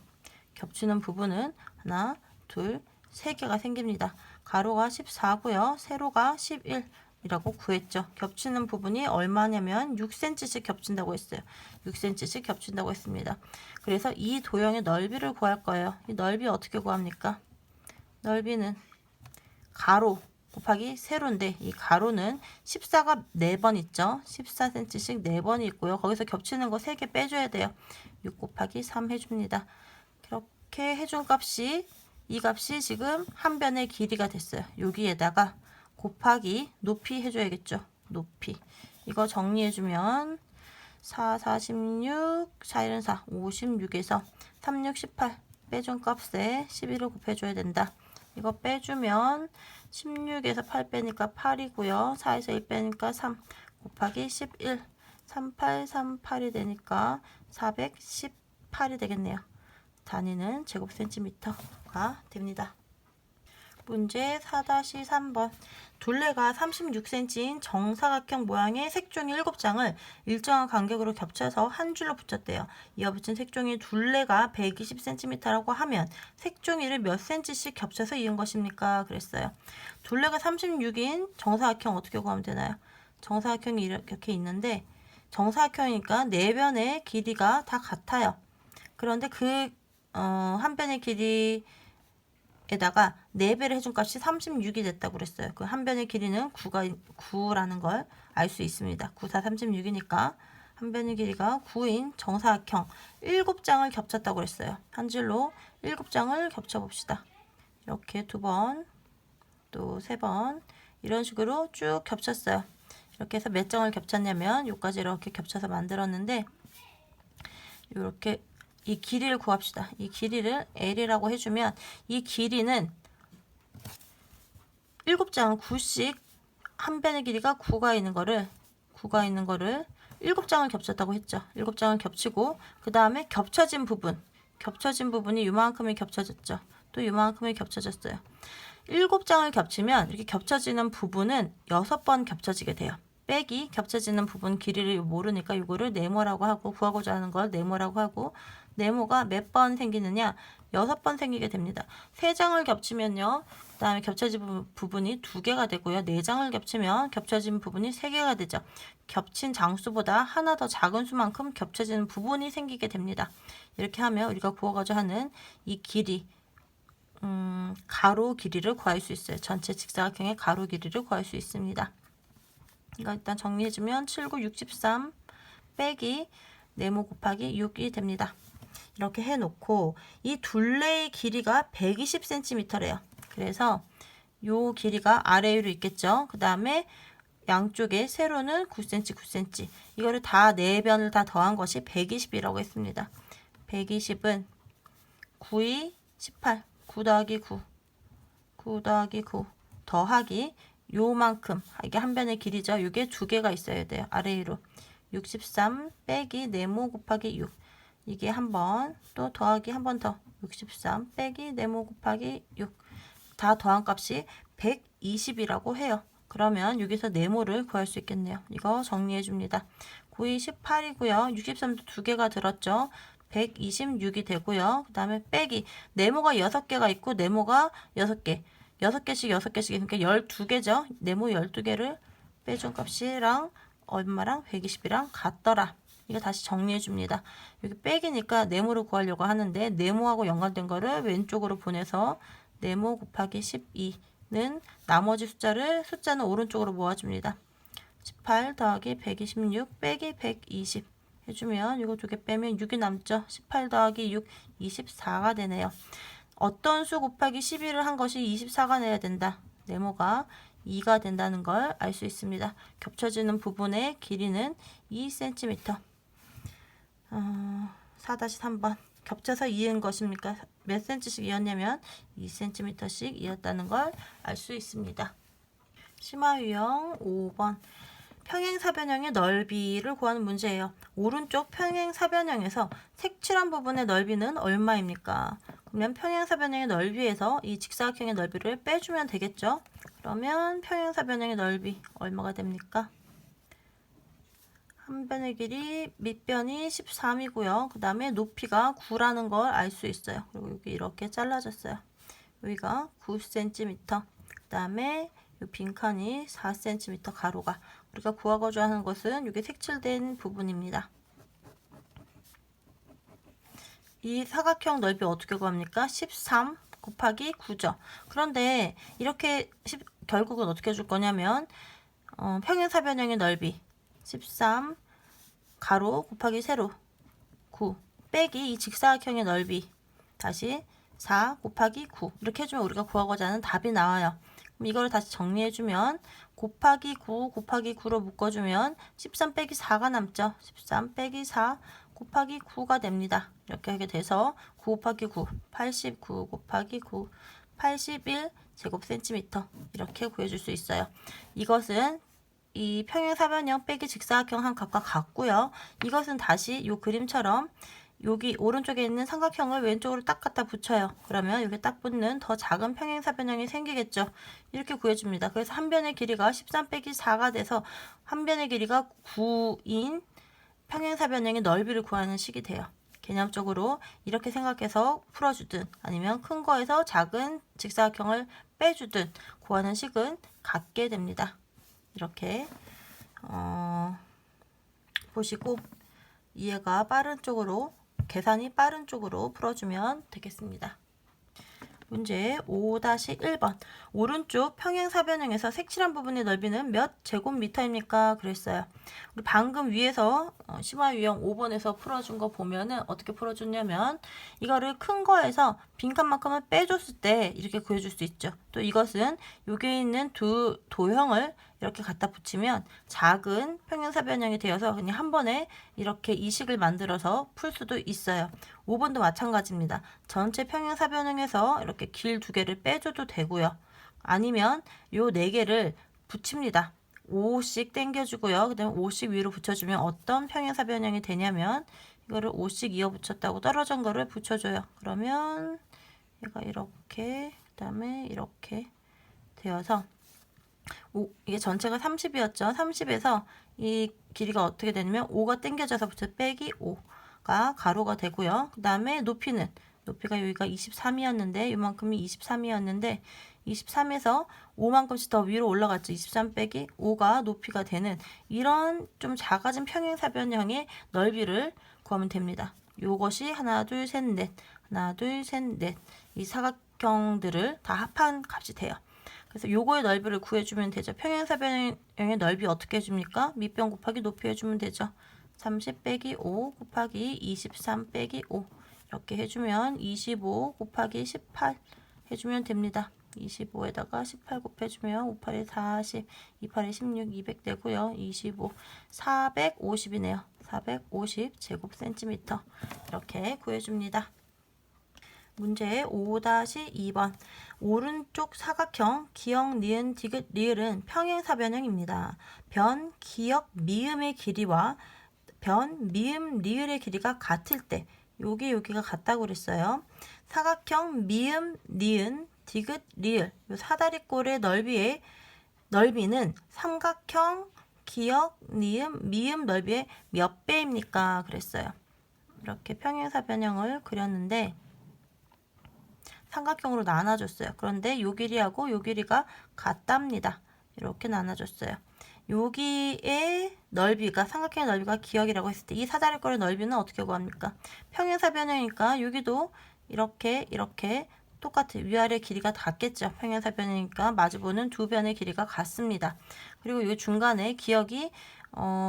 겹치는 부분은 하나, 둘, 3개가 생깁니다. 가로가 14고요. 세로가 11이라고 구했죠. 겹치는 부분이 얼마냐면 6cm씩 겹친다고 했어요. 6cm씩 겹친다고 했습니다. 그래서 이 도형의 넓이를 구할 거예요. 이 넓이 어떻게 구합니까? 넓이는 가로 곱하기 세로인데 이 가로는 14가 4번 있죠. 14cm씩 4번이 있고요. 거기서 겹치는 거 3개 빼줘야 돼요. 6 곱하기 3 해줍니다. 이렇게 해준 값이 이 값이 지금 한 변의 길이가 됐어요. 여기에다가 곱하기 높이 해줘야겠죠. 높이 이거 정리해주면 4, 46, 4, 1은 4, 56에서 3, 6, 18 빼준 값에 11을 곱해줘야 된다. 이거 빼주면 16에서 8 빼니까 8이고요. 4에서 1 빼니까 3 곱하기 11 38, 38이 되니까 418이 되겠네요. 단위는 제곱센티미터가 됩니다. 문제 4-3번 둘레가 36cm인 정사각형 모양의 색종이 7장을 일정한 간격으로 겹쳐서 한 줄로 붙였대요. 이어붙인 색종이 둘레가 120cm라고 하면 색종이를 몇 cm씩 겹쳐서 이은 것입니까? 그랬어요. 둘레가 36인 정사각형 어떻게 구하면 되나요? 정사각형이 이렇게 있는데 정사각형이니까 네 변의 길이가 다 같아요. 그런데 한 변의 길이 에다가 4배를 해준 값이 36이 됐다고 그랬어요. 그 한 변의 길이는 9라는 걸 알 수 있습니다. 9, 4, 36이니까 한 변의 길이가 9인 정사각형 7장을 겹쳤다고 그랬어요. 한 줄로 7장을 겹쳐봅시다. 이렇게 2번, 또 3번 이런 식으로 쭉 겹쳤어요. 이렇게 해서 몇 장을 겹쳤냐면 여기까지 이렇게 겹쳐서 만들었는데 이렇게 이 길이를 구합시다. 이 길이를 L이라고 해주면 이 길이는 7장 9씩 한 변의 길이가 9가 있는 거를 7장을 겹쳤다고 했죠. 7장을 겹치고 그 다음에 겹쳐진 부분이 이만큼이 겹쳐졌죠. 또 이만큼이 겹쳐졌어요. 7장을 겹치면 이렇게 겹쳐지는 부분은 6번 겹쳐지게 돼요. 빼기 겹쳐지는 부분 길이를 모르니까 이거를 네모라고 하고 구하고자 하는 걸 네모라고 하고 네모가 몇 번 생기느냐 6번 생기게 됩니다. 3장을 겹치면요. 그 다음에 겹쳐진 부분이 2개가 되고요. 4장을 겹치면 겹쳐진 부분이 3개가 되죠. 겹친 장수보다 하나 더 작은 수만큼 겹쳐지는 부분이 생기게 됩니다. 이렇게 하면 우리가 구워가지고 하는 이 길이 가로 길이를 구할 수 있어요. 전체 직사각형의 가로 길이를 구할 수 있습니다. 이거 일단 정리해주면 7, 9, 63 빼기 네모 곱하기 6이 됩니다. 이렇게 해놓고 이 둘레의 길이가 120cm래요. 그래서 요 길이가 아래 위로 있겠죠. 그 다음에 양쪽에 세로는 9cm, 9cm. 이거를 다 4변을 다 더한 것이 120이라고 했습니다. 120은 9이 18, 9 더하기 9, 9 더하기 9 더하기 요만큼, 이게 한 변의 길이죠. 이게 2개가 있어야 돼요. 아래 위로 63 빼기 네모 곱하기 6, 이게 한 번, 또 더하기 한 번 더 63 빼기 네모 곱하기 6, 다 더한 값이 120이라고 해요. 그러면 여기서 네모를 구할 수 있겠네요. 이거 정리해 줍니다. 9이 18이고요. 63도 2개가 들었죠. 126이 되고요. 그 다음에 빼기 네모가 6개가 있고 네모가 6개, 6개씩 6개씩 그러니까 12개죠. 네모 12개를 빼준 값이랑 얼마랑 120이랑 같더라. 이거 다시 정리해 줍니다. 여기 빼기니까 네모를 구하려고 하는데 네모하고 연관된 거를 왼쪽으로 보내서 네모 곱하기 12는 나머지 숫자는 오른쪽으로 모아줍니다. 18 더하기 126 빼기 120 해주면 이거 2개 빼면 6이 남죠. 18 더하기 6, 24가 되네요. 어떤 수 곱하기 12를 한 것이 24가 내야 된다. 네모가 2가 된다는 걸 알 수 있습니다. 겹쳐지는 부분의 길이는 2cm. 4-3번. 겹쳐서 이은 것입니까? 몇 cm씩 이었냐면 2cm씩 이었다는 걸 알 수 있습니다. 심화 유형 5번. 평행사변형의 넓이를 구하는 문제예요. 오른쪽 평행사변형에서 색칠한 부분의 넓이는 얼마입니까? 그러면 평행사변형의 넓이에서 이 직사각형의 넓이를 빼주면 되겠죠? 그러면 평행사변형의 넓이 얼마가 됩니까? 한 변의 길이 밑변이 13이고요. 그 다음에 높이가 9라는 걸 알 수 있어요. 그리고 여기 이렇게 잘라졌어요. 여기가 9cm. 그 다음에 이 빈칸이 4cm 가로가. 우리가 구하고자 하는 것은 이게 색칠된 부분입니다. 이 사각형 넓이 어떻게 구합니까? 13 곱하기 9죠. 그런데 이렇게 결국은 어떻게 줄 거냐면 평행사변형의 넓이 13 가로 곱하기 세로 9 빼기 이 직사각형의 넓이 다시 4 곱하기 9 이렇게 해주면 우리가 구하고자 하는 답이 나와요. 그럼 이거를 다시 정리해주면 곱하기 9 곱하기 9로 묶어주면 13 빼기 4가 남죠. 13 빼기 4 곱하기 9가 됩니다. 이렇게 하게 돼서 9 곱하기 9 89 곱하기 9 81 제곱센티미터 이렇게 구해줄 수 있어요. 이것은 이 평행사변형 빼기 직사각형 한 값과 같고요. 이것은 다시 이 그림처럼 여기 오른쪽에 있는 삼각형을 왼쪽으로 딱 갖다 붙여요. 그러면 여기 딱 붙는 더 작은 평행사변형이 생기겠죠. 이렇게 구해줍니다. 그래서 한 변의 길이가 13 빼기 4가 돼서 한 변의 길이가 9인 평행사변형의 넓이를 구하는 식이 돼요. 개념적으로 이렇게 생각해서 풀어주든 아니면 큰 거에서 작은 직사각형을 빼주든 구하는 식은 같게 됩니다. 이렇게 보시고 이해가 빠른 쪽으로 계산이 빠른 쪽으로 풀어주면 되겠습니다. 문제 5-1번 오른쪽 평행사변형에서 색칠한 부분의 넓이는 몇 제곱미터입니까? 그랬어요. 우리 방금 위에서 심화 유형 5번에서 풀어준 거 보면은 어떻게 풀어줬냐면 이거를 큰 거에서 빈칸만큼을 빼줬을 때 이렇게 구해줄 수 있죠. 또 이것은 여기 있는 두 도형을 이렇게 갖다 붙이면 작은 평행사변형이 되어서 그냥 한 번에 이렇게 이 식을 만들어서 풀 수도 있어요. 5번도 마찬가지입니다. 전체 평행사변형에서 이렇게 길 2개를 빼줘도 되고요. 아니면 요 4개를 붙입니다. 5씩 당겨주고요. 그 다음에 5씩 위로 붙여주면 어떤 평행사변형이 되냐면 이거를 5씩 이어 붙였다고 떨어진 거를 붙여줘요. 그러면 얘가 이렇게 그 다음에 이렇게 되어서 이게 전체가 30이었죠. 30에서 이 길이가 어떻게 되냐면 5가 당겨져서 붙여 빼기 5가 가로가 되고요. 그 다음에 높이는 높이가 여기가 23이었는데 요만큼이 23이었는데 23에서 5만큼씩 더 위로 올라갔죠. 23 빼기 5가 높이가 되는 이런 좀 작아진 평행사변형의 넓이를 구하면 됩니다. 요것이 하나, 둘, 셋, 넷, 하나, 둘, 셋, 넷. 이 사각형들을 다 합한 값이 돼요. 그래서 요거의 넓이를 구해주면 되죠. 평행사변형의 넓이 어떻게 해줍니까? 밑변 곱하기 높이 해주면 되죠. 30 빼기 5 곱하기 23 빼기 5 이렇게 해주면 25 곱하기 18 해주면 됩니다. 25에다가 18 곱해주면 5, 8에 40, 2, 8에 16, 200 되고요. 25, 450이네요. 450 제곱센티미터 이렇게 구해줍니다. 문제 5-2번 오른쪽 사각형 기역, 니은, 디귿, 리을은 평행사변형입니다. 변, 기역, 미음의 길이와 변, 미음, 리을의 길이가 같을 때 여기가 같다고 그랬어요. 사각형 미음, 니은, 디귿, 리을 요 사다리꼴의 넓이는 삼각형 기역, 니은, 미음 넓이의 몇 배입니까? 그랬어요. 이렇게 평행사변형을 그렸는데 삼각형으로 나눠줬어요. 그런데 요 길이하고 요 길이가 같답니다. 이렇게 나눠줬어요. 여기의 넓이가 삼각형의 넓이가 기역이라고 했을 때 이 사다리꼴의 넓이는 어떻게 구합니까? 평행사변형이니까 여기도 이렇게 똑같은 위아래 길이가 같겠죠. 평행사변이니까 마주보는 두 변의 길이가 같습니다. 그리고 이 중간에 기역이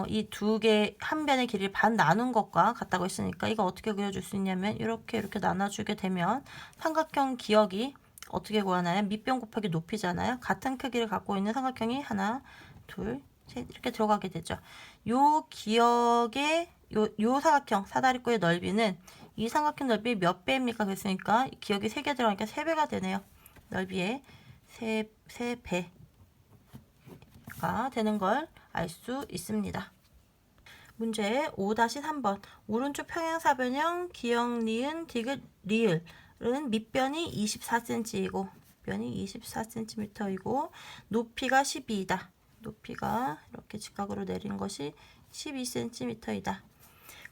이 두 개 한 변의 길이를 반 나눈 것과 같다고 했으니까 이거 어떻게 그려줄 수 있냐면 이렇게 나눠주게 되면 삼각형 기역이 어떻게 구하나요? 밑변 곱하기 높이잖아요. 같은 크기를 갖고 있는 삼각형이 하나, 둘, 셋 이렇게 들어가게 되죠. 요 기역의 요 사각형 사다리꼴의 넓이는 이 삼각형 넓이 몇 배입니까? 그랬으니까 기역이 3개 들어가니까 3배가 되네요. 넓이의 3배가 되는 걸 알 수 있습니다. 문제 5-3번 오른쪽 평행사변형 기역, 니은, 디귿, 리을은 밑변이 24cm이고 변이 24cm이고 높이가 12이다. 높이가 이렇게 직각으로 내린 것이 12cm이다.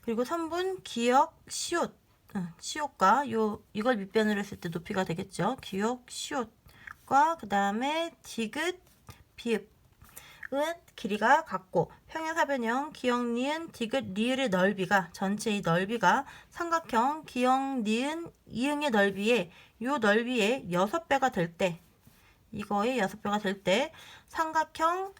그리고 3분 기역, 시옷과 이걸 밑변으로 했을 때 높이가 되겠죠. 기역, 시옷과 그 다음에 디귿, 비읍은 길이가 같고 평행사변형 기역, 니은, 디귿, 리을의 넓이가 전체의 넓이가 삼각형 기역, 니은, 이응의 넓이의 요 넓이의 6배가 될 때 이거의 6배가 될 때 삼각형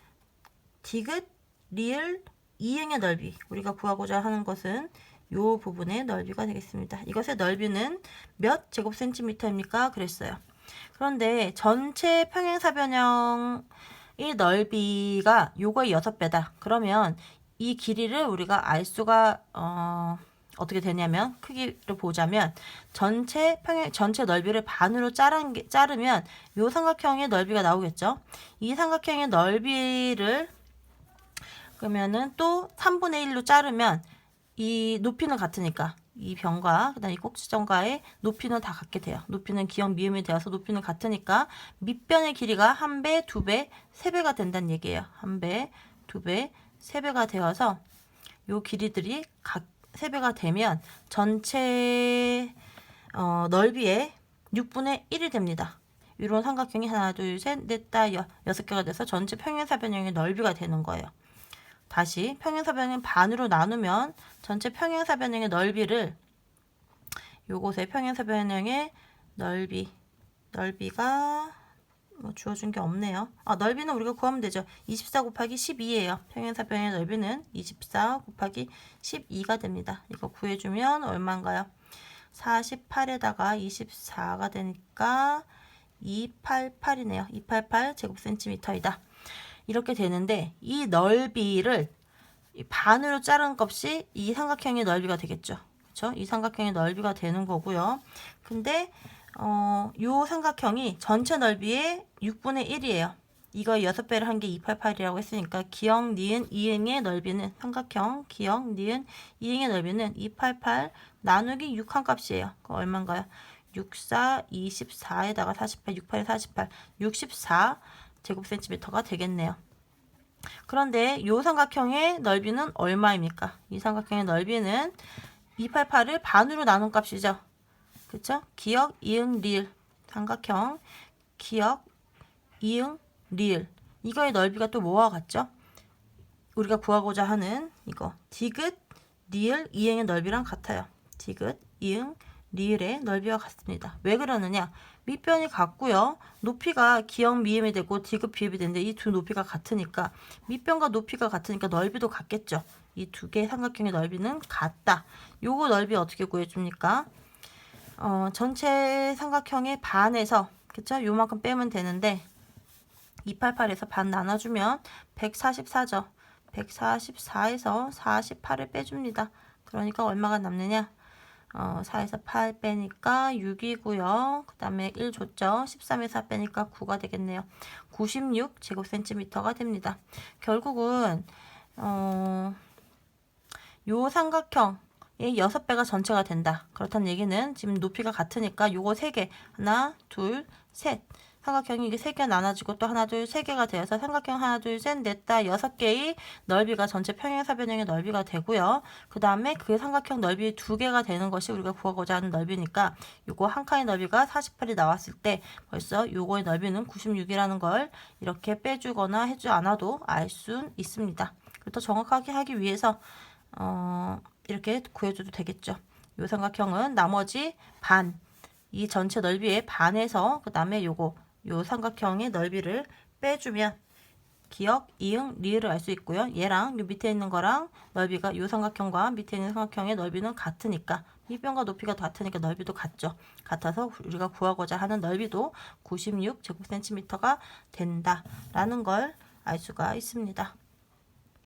디귿, 리을, 이응의 넓이 우리가 구하고자 하는 것은 이 부분의 넓이가 되겠습니다. 이것의 넓이는 몇 제곱센티미터입니까? 그랬어요. 그런데 전체 평행사변형의 넓이가 요거의 6배다. 그러면 이 길이를 우리가 알 수가 어떻게 되냐면 크기를 보자면 전체 넓이를 반으로 자르면 요 삼각형의 넓이가 나오겠죠. 이 삼각형의 넓이를 그러면은 또 3분의 1로 자르면 이 높이는 같으니까 이 변과 그다음 이 꼭지점과의 높이는 다 같게 돼요. 높이는 기역 미음이 되어서 높이는 같으니까 밑변의 길이가 1배, 2배, 3배가 된다는 얘기예요. 1배, 2배, 3배가 되어서 요 길이들이 각 3배가 되면 전체 넓이의 6분의 1이 됩니다. 이런 삼각형이 하나, 둘, 셋, 넷, 다 6개가 돼서 전체 평행사변형의 넓이가 되는 거예요. 다시 평행사변형 반으로 나누면 전체 평행사변형의 넓이를 요곳의 평행사변형의 넓이가 주어준 게 없네요. 넓이는 우리가 구하면 되죠. 24 곱하기 12예요. 평행사변형의 넓이는 24 곱하기 12가 됩니다. 이거 구해주면 얼마인가요? 48에다가 24가 되니까 288이네요. 288 제곱센티미터이다. 이렇게 되는데 이 넓이를 반으로 자른 값이 이 삼각형의 넓이가 되겠죠. 그렇죠? 이 삼각형의 넓이가 되는 거고요. 근데 요 삼각형이 전체 넓이의 6분의 1이에요. 이거 6배를 한 게 288이라고 했으니까 기역, 니은, 이응의 넓이는 삼각형 기역, 니은, 이응의 넓이는 288 나누기 6 한 값이에요. 그거 얼마인가요? 64, 24에다가 48, 68에 48, 64 제곱센티미터가 되겠네요. 그런데 이 삼각형의 넓이는 얼마입니까? 이 삼각형의 넓이는 288을 반으로 나눈 값이죠. 그쵸? 기역, 이응, 리을. 삼각형, 기역, 이응, 리을. 이거의 넓이가 또 뭐와 같죠? 우리가 구하고자 하는 이거 디귿, 리을, 이응의 넓이랑 같아요. 디귿, 이응, 리을의 넓이와 같습니다. 왜 그러느냐? 밑변이 같고요. 높이가 기역 미음이 되고 디귿 비읍이 되는데 이 두 높이가 같으니까 밑변과 높이가 같으니까 넓이도 같겠죠. 이 두 개의 삼각형의 넓이는 같다. 요거 넓이 어떻게 구해줍니까? 전체 삼각형의 반에서 그쵸? 요만큼 빼면 되는데 288에서 반 나눠주면 144죠. 144에서 48을 빼줍니다. 그러니까 얼마가 남느냐? 4에서 8 빼니까 6이고요. 그 다음에 1 줬죠. 13에서 4 빼니까 9가 되겠네요. 96 제곱센티미터가 됩니다. 결국은 요 삼각형의 6배가 전체가 된다. 그렇다는 얘기는 지금 높이가 같으니까 요거 3개 하나 둘 셋 삼각형이 이게 3개가 나눠지고 또 하나 둘 3개가 되어서 삼각형 하나 둘 셋 넷 다 6개의 넓이가 전체 평행사변형의 넓이가 되고요. 그 다음에 그 삼각형 넓이 2개가 되는 것이 우리가 구하고자 하는 넓이니까 요거 한 칸의 넓이가 48이 나왔을 때 벌써 요거의 넓이는 96이라는 걸 이렇게 빼주거나 해주지 않아도 알 수 있습니다. 그리고 더 정확하게 하기 위해서 이렇게 구해줘도 되겠죠. 요 삼각형은 나머지 반, 이 전체 넓이의 반에서 그 다음에 요 삼각형의 넓이를 빼주면 기역, 이응, 리을을 알 수 있고요. 얘랑 요 밑에 있는 거랑 넓이가 요 삼각형과 밑에 있는 삼각형의 넓이는 같으니까 밑변과 높이가 같으니까 넓이도 같죠. 같아서 우리가 구하고자 하는 넓이도 96제곱센티미터가 된다라는 걸 알 수가 있습니다.